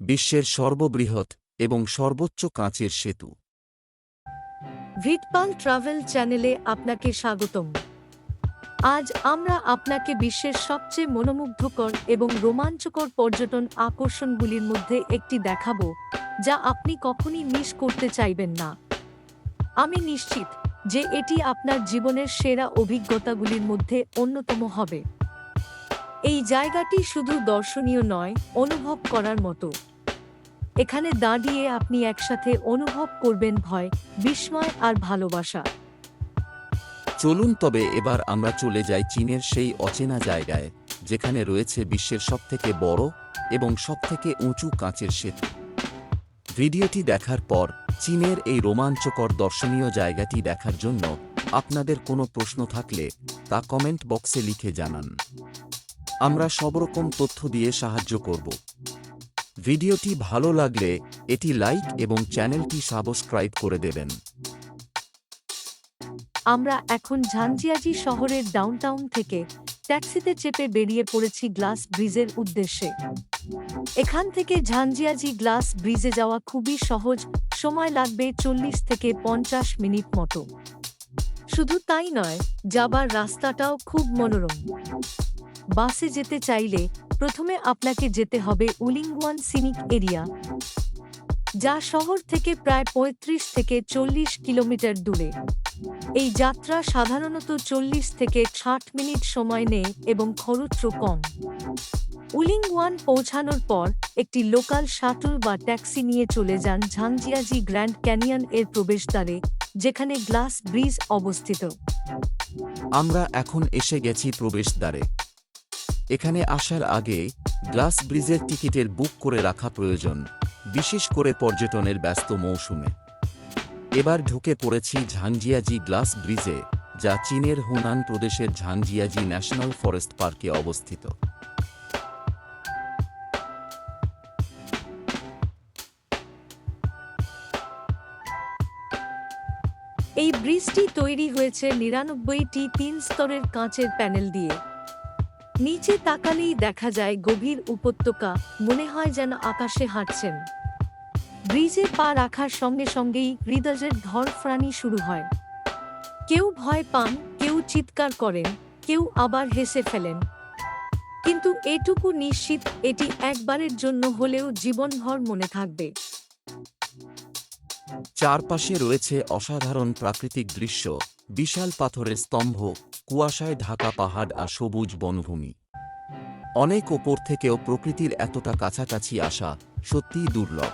বিশ্বের সর্ববৃহৎ এবং সর্বোচ্চ কাঁচের সেতু। ভিটপাল ট্রাভেল চ্যানেলে আপনাকে স্বাগতম। আজ আমরা আপনাকে বিশ্বের সবচেয়ে মনোমুগ্ধকর এবং রোমাঞ্চকর পর্যটন আকর্ষণগুলির মধ্যে একটি দেখাবো, যা আপনি কখনই মিস করতে চাইবেন না। আমি নিশ্চিত যে এটি আপনার জীবনের সেরা অভিজ্ঞতাগুলির মধ্যে অন্যতম হবে। এই জায়গাটি শুধু দর্শনীয় নয়, অনুভব করার মতো। এখানে দাঁড়িয়ে আপনি একসাথে অনুভব করবেন ভয়, বিস্ময় আর ভালোবাসা। চলুন তবে এবার আমরা চলে যাই চীনের সেই অচেনা জায়গায়, যেখানে রয়েছে বিশ্বের সবথেকে বড় এবং সবথেকে উঁচু কাঁচের সেতু। ভিডিওটি দেখার পর চীনের এই রোমাঞ্চকর দর্শনীয় জায়গাটি দেখার জন্য আপনাদের কোনো প্রশ্ন থাকলে তা কমেন্ট বক্সে লিখে জানান। আমরা সবরকম তথ্য দিয়ে সাহায্য করব। ভিডিওটি ভালো লাগলে এটি লাইক এবং চ্যানেলটি সাবস্ক্রাইব করে দেবেন। আমরা এখন ঝাংজিয়াজি শহরের ডাউনটাউন থেকে ট্যাক্সিতে চেপে বেরিয়ে পড়েছি গ্লাস ব্রিজের উদ্দেশ্যে। এখান থেকে ঝাংজিয়াজি গ্লাস ব্রিজে যাওয়া খুবই সহজ, সময় লাগবে 40 থেকে 50 মিনিট মতো। শুধু তাই নয়, যাবার রাস্তাটাও খুব মনোরম। বাসে যেতে চাইলে প্রথমে আপনাকে যেতে হবে উলিংওয়ান সিনিক এরিয়া, যা শহর থেকে প্রায় 35 থেকে 40 কিলোমিটার দূরে। এই যাত্রা সাধারণত 40 থেকে 60 মিনিট সময় নেয় এবং খরচও কম। উলিংওয়ান পৌঁছানোর পর একটি লোকাল শাটল বা ট্যাক্সি নিয়ে চলে যান ঝাংজিয়াজি গ্র্যান্ড ক্যানিয়ন এর প্রবেশদ্বারে, যেখানে গ্লাস ব্রিজ অবস্থিত। আমরা এখন এসে গেছি প্রবেশদ্বারে। এখানে আসার আগে গ্লাস ব্রিজের টিকিটের বুক করে রাখা প্রয়োজন, বিশেষ করে পর্যটনের ব্যস্ত মৌসুমে। এবার ঢুকে পড়েছি ঝাংজিয়াজি গ্লাস ব্রিজে, যা চীনের হুনান প্রদেশের ঝাংজিয়াজি ন্যাশনাল ফরেস্ট পার্কে অবস্থিত। এই ব্রিজটি তৈরি হয়েছে 99টি 3 স্তরের কাঁচের প্যানেল দিয়ে। নিচে তাকালেই দেখা যায় গভীর উপত্যকা, মনে হয় যেন আকাশে হাঁটছেন। ব্রিজে পা রাখার সঙ্গে সঙ্গেই হৃদয়ের ধড়ফড়ানি শুরু হয়। কেউ ভয় পান, কেউ চিৎকার করেন, কেউ আবার হেসে ফেলেন। কিন্তু এটুকু নিশ্চিত, এটি একবারের জন্য হলেও জীবনভর মনে থাকবে। চারপাশে রয়েছে অসাধারণ প্রাকৃতিক দৃশ্য, বিশাল পাথরের স্তম্ভ, কুয়াশায় ঢাকা পাহাড় আর সবুজ বনভূমি। অনেক ওপর থেকেও প্রকৃতির এতটা কাছাকাছি আসা সত্যিই দুর্লভ।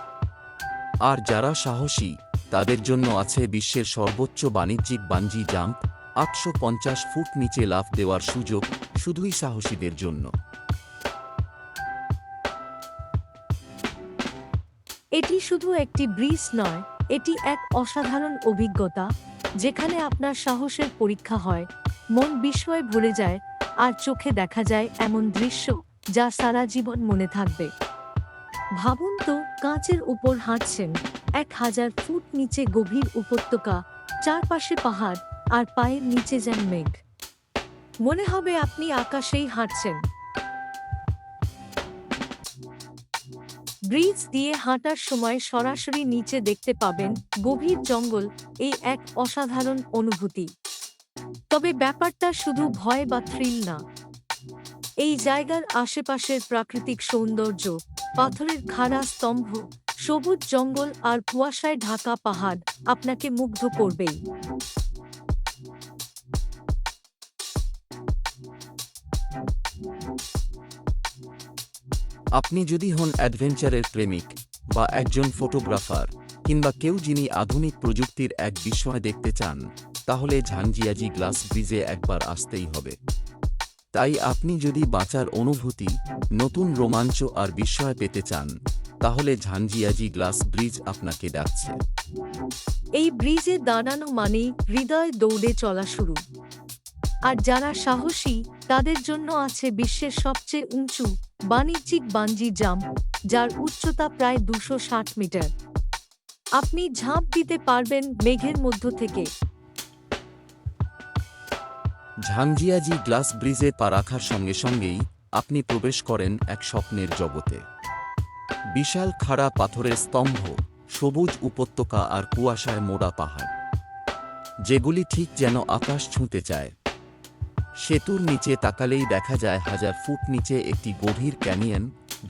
আর যারা সাহসী, তাদের জন্য আছে বিশ্বের সর্বোচ্চ বাণিজ্যিক বাঞ্জি জাম্প, 850 ফুট নিচে লাফ দেওয়ার সুযোগ শুধুই সাহসীদের জন্য। এটি শুধু একটি ব্রিজ নয়, এটি এক অসাধারণ অভিজ্ঞতা, যেখানে আপনার সাহসের পরীক্ষা হয়, মন বিস্ময়ে ভরে যায়, আর চোখে দেখা যায় এমন দৃশ্য যা সারা জীবন মনে থাকবে। ভাবুন তো, কাঁচের উপর হাঁটছেন, 1000 ফুট নিচে গভীর উপত্যকা, চারপাশে পাহাড়, আর পায়ের নিচে যেন মেঘ। মনে হবে আপনি আকাশেই হাঁটছেন। ব্রিজ দিয়ে হাঁটার সময় সরাসরি নিচে দেখতে পাবেন গভীর জঙ্গল, এই এক অসাধারণ অনুভূতি। তবে ব্যাপারটা শুধু ভয় বা থ্রিল না। এই জায়গার আশেপাশের প্রাকৃতিক সৌন্দর্য, পাথরের খাড়া স্তম্ভ, সবুজ জঙ্গল আর কুয়াশায় ঢাকা পাহাড় আপনাকে মুগ্ধ করবেই। আপনি যদি হন অ্যাডভেঞ্চারের প্রেমিক বা একজন ফটোগ্রাফার, কিংবা কেউ যিনি আধুনিক প্রযুক্তির এক বিস্ময় দেখতে চান, তাহলে ঝাংজিয়াজি গ্লাস ব্রিজে একবার আসতেই হবে। তাই আপনি যদি বাঁচার অনুভূতি, নতুন রোমাঞ্চ আর বিস্ময় পেতে চান, তাহলে ঝাংজিয়াজি গ্লাস ব্রিজ আপনাকে ডাকছে। এই ব্রিজে দাঁড়ানো মানেই হৃদয় দৌড়ে চলা শুরু। আর যারা সাহসী, তাদের জন্য আছে বিশ্বের সবচেয়ে উঁচু বাণিজ্যিক বাঞ্জি জাম্প, যার উচ্চতা প্রায় 260 মিটার। আপনি ঝাঁপ দিতে পারবেন মেঘের মধ্য থেকে। ঝাংজিয়াজি গ্লাস ব্রিজে পা রাখার সঙ্গে সঙ্গেই আপনি প্রবেশ করেন এক স্বপ্নের জগতে। বিশাল খাড়া পাথরের স্তম্ভ, সবুজ উপত্যকা আর কুয়াশায় মোড়া পাহাড়, যেগুলি ঠিক যেন আকাশ ছুঁতে চায়। সেতুর নিচে তাকালেই দেখা যায় 1000 ফুট নিচে একটি গভীর ক্যানিয়ন,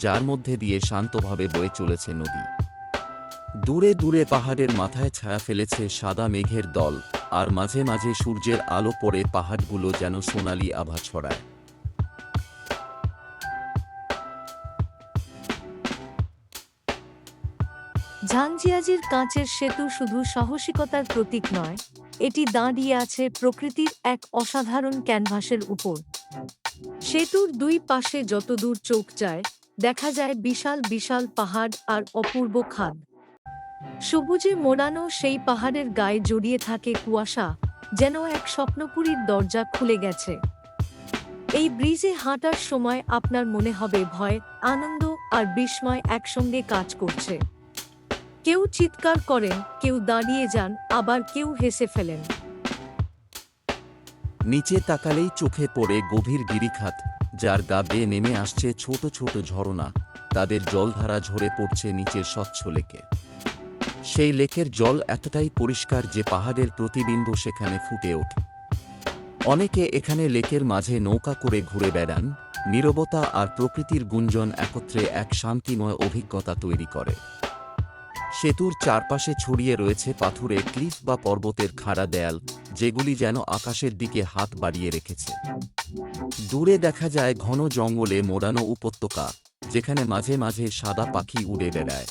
যার মধ্যে দিয়ে শান্তভাবে বয়ে চলেছে নদী। দূরে দূরে পাহাড়ের মাথায় ছায়া ফেলেছে সাদা মেঘের দল, আর মাঝে মাঝে সূর্যের আলো পড়ে পাহাড়গুলো যেন সোনালি আভা ছড়ায়। ঝাংজিয়াজির কাঁচের সেতু শুধু সাহসিকতার প্রতীক নয়, এটি দাঁড়িয়ে আছে প্রকৃতির এক অসাধারণ ক্যানভাসের উপর। সেতুর দুই পাশে যতদূর চোখ যায়, দেখা যায় বিশাল বিশাল পাহাড় আর অপূর্ব খাদ। সবুজে মোড়ানো সেই পাহাড়ের গায়ে জড়িয়ে থাকে কুয়াশা, যেন এক স্বপ্নপুরীর দরজা খুলে গেছে। এই ব্রিজে হাঁটার সময় আপনার মনে হবে ভয়, আনন্দ আর বিস্ময় একসঙ্গে কাজ করছে। কেউ চিৎকার করেন, কেউ দাঁড়িয়ে যান, আবার কেউ হেসে ফেলেন। নিচে তাকালেই চোখে পড়ে গভীর গিরিখাত, যার গা বেয়ে নেমে আসছে ছোট ছোট ঝরনা, তাদের জলধারা ঝরে পড়ছে নিচের স্বচ্ছ লেকে। সেই লেকের জল এতটাই পরিষ্কার যে পাহাড়ের প্রতিবিম্ব সেখানে ফুটে ওঠে। অনেকে এখানে লেকের মাঝে নৌকা করে ঘুরে বেড়ান, নীরবতা আর প্রকৃতির গুঞ্জন একত্রে এক শান্তিময় অভিজ্ঞতা তৈরি করে। সেতুর চারপাশে ছড়িয়ে রয়েছে পাথুরে ক্লিফ বা পর্বতের খাড়া দেয়াল, যেগুলি যেন আকাশের দিকে হাত বাড়িয়ে রেখেছে। দূরে দেখা যায় ঘন জঙ্গলে মোড়ানো উপত্যকা, যেখানে মাঝে মাঝে সাদা পাখি উড়ে বেড়ায়।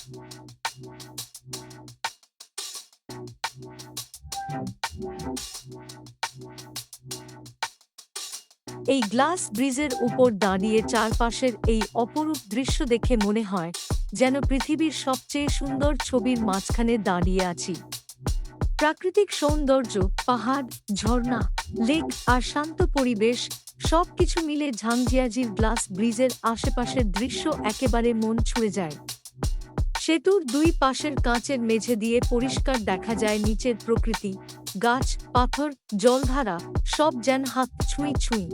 এই গ্লাস ব্রিজের উপর দাঁড়িয়ে চারপাশের এই অপরূপ দৃশ্য দেখে মনে হয় যেন পৃথিবীর সবচেয়ে সুন্দর ছবির মাঝখানে দাঁড়িয়ে আছি। প্রাকৃতিক সৌন্দর্য, পাহাড়, ঝর্ণা, লেক আর শান্ত পরিবেশ সবকিছু মিলে ঝাংজিয়াজির গ্লাস ব্রিজের আশেপাশের দৃশ্য একেবারে মন ছুঁয়ে যায়। সেতুর দুই পাশের কাঁচের মেঝে দিয়ে পরিষ্কার দেখা যায় নিচের প্রকৃতি, গাছ, পাথর, জলধারা, সব যেন হাত ছুঁই ছুঁই।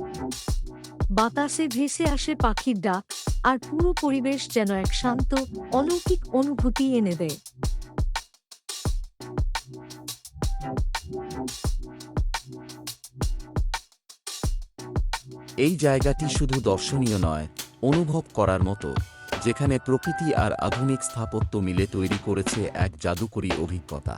বাতাসে ভেসে আসে পাখির ডাক, আর পুরো পরিবেশ যেন এক শান্ত, অলৌকিক অনুভূতি এনে দেয়। এই জায়গাটি শুধু দর্শনীয় নয়, অনুভব করার মতো, যেখানে প্রকৃতি আর আধুনিক স্থাপত্য মিলে তৈরি করেছে এক জাদুকরী অভিজ্ঞতা।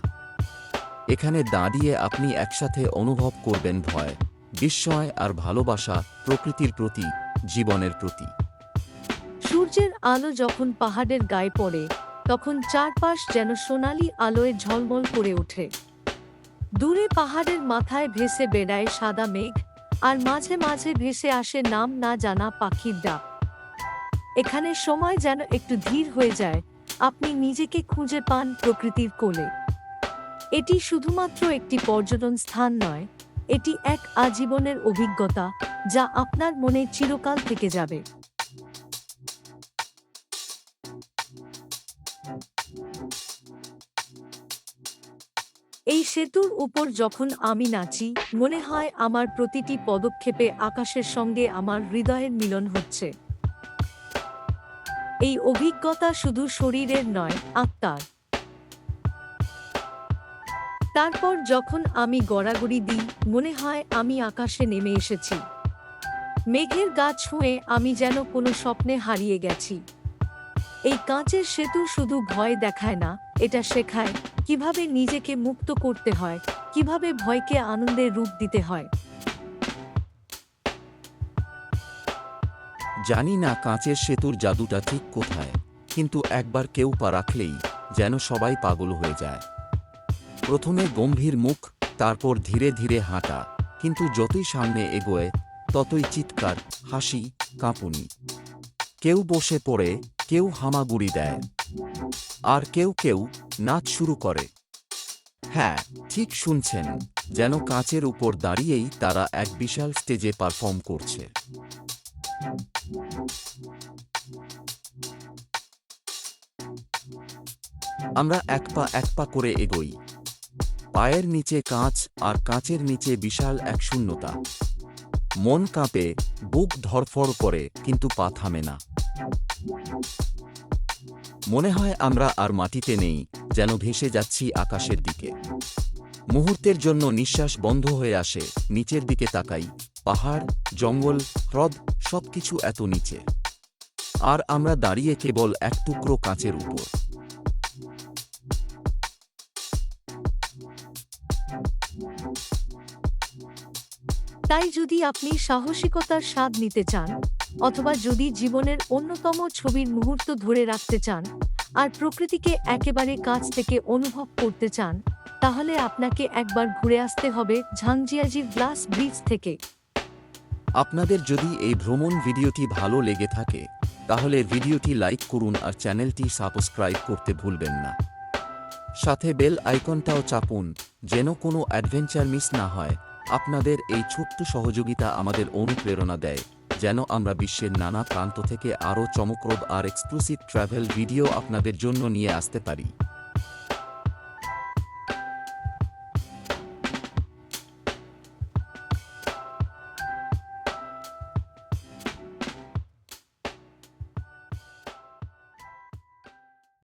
এখানে দাঁড়িয়ে আপনি একসাথে অনুভব করবেন ভয়, বিস্ময় আর ভালোবাসা, প্রকৃতির প্রতি, জীবনের প্রতি। সূর্যের আলো যখন পাহাড়ের গায়ে পড়ে, তখন চারপাশ যেন সোনালি আলোয় ঝলমল করে ওঠে। দূরে পাহাড়ের মাথায় ভেসে বেড়ায় সাদা মেঘ, আর মাঝে মাঝে ভেসে আসে নাম না জানা পাখির ডাক। এখানে সময় যেন একটু ধীর হয়ে যায়, আপনি নিজেকে খুঁজে পান প্রকৃতির কোলে। এটি শুধুমাত্র একটি পর্যটন স্থান নয়, এটি এক আজীবনের অভিজ্ঞতা, যা আপনার মনে চিরকাল থেকে যাবে। এই সেতুর উপর যখন আমি নাচি, মনে হয় আমার প্রতিটি পদক্ষেপে আকাশের সঙ্গে আমার হৃদয়ের মিলন হচ্ছে। এই অভিজ্ঞতা শুধু শরীরের নয়, আত্মার। তারপর যখন আমি গড়াগড়ি দিই, মনে হয় আমি আকাশে নেমে এসেছি। মেঘের গা ছুঁয়ে আমি যেন কোনো স্বপ্নে হারিয়ে গেছি। এই কাঁচের সেতু শুধু ভয় দেখায় না, এটা শেখায় কিভাবে নিজেকে মুক্ত করতে হয়, কিভাবে ভয়কে আনন্দের রূপ দিতে হয়। জানি না কাঁচের সেতুর জাদুটা ঠিক কোথায়, কিন্তু একবার কেউ পা রাখলেই যেন সবাই পাগল হয়ে যায়। প্রথমে গম্ভীর মুখ, তারপর ধীরে ধীরে হাঁটা, কিন্তু যতই সামনে এগোয় ততই চিৎকার, হাসি, কাঁপুনি। কেউ বসে পড়ে, কেউ হামাগুড়ি দেয়, আর কেউ কেউ নাচ শুরু করে। হ্যাঁ, ঠিক শুনছেন, যেন কাঁচের উপর দাঁড়িয়েই তারা এক বিশাল স্টেজে পারফর্ম করছে। আমরা এক পা করে এগোই। পায়ের নিচে কাঁচ, আর কাঁচের নিচে বিশাল এক শূন্যতা। মন কাঁপে, বুক ধড়ফড় করে, কিন্তু পা থামে না। মনে হয় আমরা আর মাটিতে নেই, যেন ভেসে যাচ্ছি আকাশের দিকে। মুহূর্তের জন্য নিঃশ্বাস বন্ধ হয়ে আসে, নিচের দিকে তাকাই, পাহাড়, জঙ্গল, হ্রদ সবকিছু এত নিচে। আর আমরা দাঁড়িয়ে কেবল এক টুকরো কাঁচের উপর। তাই যদি আপনি সাহসিকতার স্বাদ নিতে চান, অথবা যদি জীবনের অন্যতম ছবির মুহূর্ত ধরে রাখতে চান আর প্রকৃতিকে একেবারে কাছ থেকে অনুভব করতে চান, তাহলে আপনাকে একবার ঘুরে আসতে হবে ঝাংজিয়াজির গ্লাস ব্রিজ থেকে। আপনাদের যদি এই ভ্রমণ ভিডিওটি ভালো লেগে থাকে, তাহলে ভিডিওটি লাইক করুন আর চ্যানেলটি সাবস্ক্রাইব করতে ভুলবেন না। সাথে বেল আইকনটাও চাপুন, যেন কোনো অ্যাডভেঞ্চার মিস না হয়। আপনাদের এই ছোট্ট সহযোগিতা আমাদের অনুপ্রেরণা দেয়, যেন আমরা বিশ্বের নানা প্রান্ত থেকে আরও চমকপ্রদ আর এক্সক্লুসিভ ট্রাভেল ভিডিও আপনাদের জন্য নিয়ে আসতে পারি।